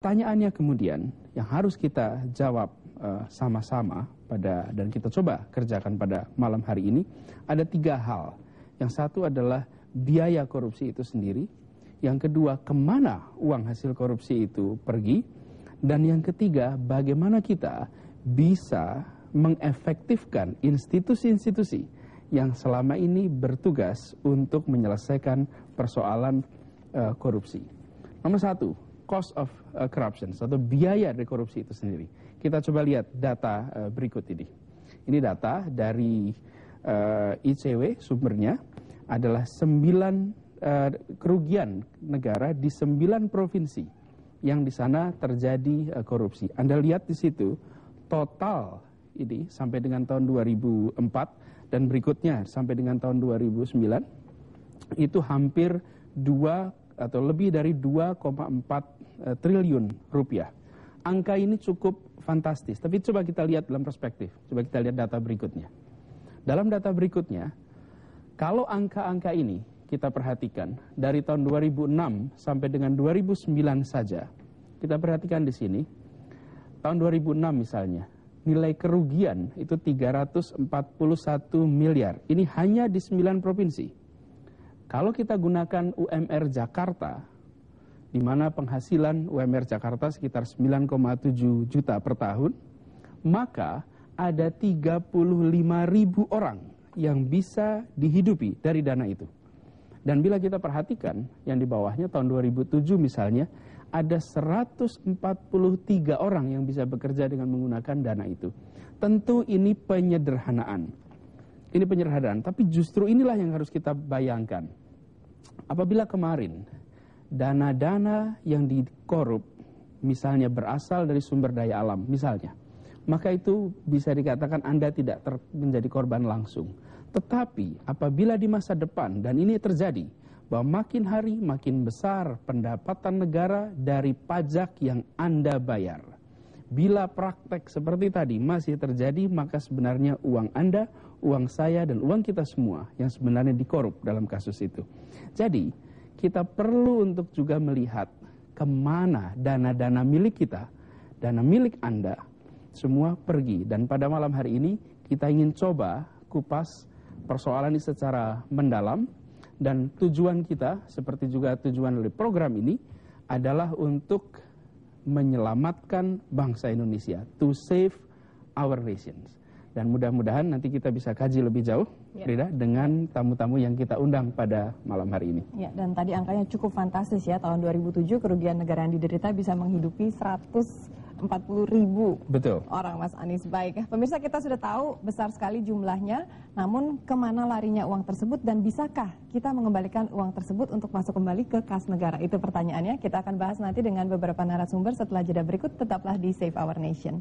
pertanyaannya kemudian yang harus kita jawab sama-sama dan kita coba kerjakan pada malam hari ini, ada 3 hal. Yang satu adalah biaya korupsi itu sendiri, yang kedua kemana uang hasil korupsi itu pergi, dan yang ketiga bagaimana kita bisa mengefektifkan institusi-institusi yang selama ini bertugas untuk menyelesaikan persoalan korupsi. Nomor 1, cost of corruption, atau biaya dari korupsi itu sendiri. Kita coba lihat data berikut ini. Ini data dari ICW, sumbernya adalah 9 kerugian negara di 9 provinsi yang di sana terjadi korupsi. Anda lihat di situ total ini sampai dengan tahun 2004 dan berikutnya sampai dengan tahun 2009 itu hampir 2 atau lebih dari 2,4 triliun rupiah. Angka ini cukup fantastis, tapi coba kita lihat dalam perspektif. Coba kita lihat data berikutnya. Dalam data berikutnya, kalau angka-angka ini kita perhatikan dari tahun 2006 sampai dengan 2009 saja, kita perhatikan di sini, tahun 2006 misalnya, nilai kerugian itu 341 miliar. Ini hanya di 9 provinsi. Kalau kita gunakan UMR Jakarta, di mana penghasilan UMR Jakarta sekitar 9,7 juta per tahun, maka ada 35.000 orang yang bisa dihidupi dari dana itu. Dan bila kita perhatikan yang di bawahnya tahun 2007 misalnya, ada 143 orang yang bisa bekerja dengan menggunakan dana itu. Tentu ini penyederhanaan. Ini penyederhanaan, tapi justru inilah yang harus kita bayangkan. Apabila kemarin dana-dana yang dikorup misalnya berasal dari sumber daya alam misalnya, maka itu bisa dikatakan Anda tidak menjadi korban langsung. Tetapi apabila di masa depan, dan ini terjadi, bahwa makin hari makin besar pendapatan negara dari pajak yang Anda bayar. Bila praktek seperti tadi masih terjadi, maka sebenarnya uang Anda, uang saya, dan uang kita semua yang sebenarnya dikorup dalam kasus itu. Jadi kita perlu untuk juga melihat kemana dana-dana milik kita, dana milik Anda, semua pergi. Dan pada malam hari ini kita ingin coba kupas persoalan ini secara mendalam. Dan tujuan kita, seperti juga tujuan dari program ini, adalah untuk menyelamatkan bangsa Indonesia, to save our nations. Dan mudah-mudahan nanti kita bisa kaji lebih jauh, Rida, dengan tamu-tamu yang kita undang pada malam hari ini. Ya, dan tadi angkanya cukup fantastis ya, tahun 2007 kerugian negara yang diderita bisa menghidupi 140.000 orang, Mas Anies. Baik, pemirsa, kita sudah tahu besar sekali jumlahnya, namun kemana larinya uang tersebut dan bisakah kita mengembalikan uang tersebut untuk masuk kembali ke kas negara? Itu pertanyaannya, kita akan bahas nanti dengan beberapa narasumber setelah jeda berikut. Tetaplah di Save Our Nation.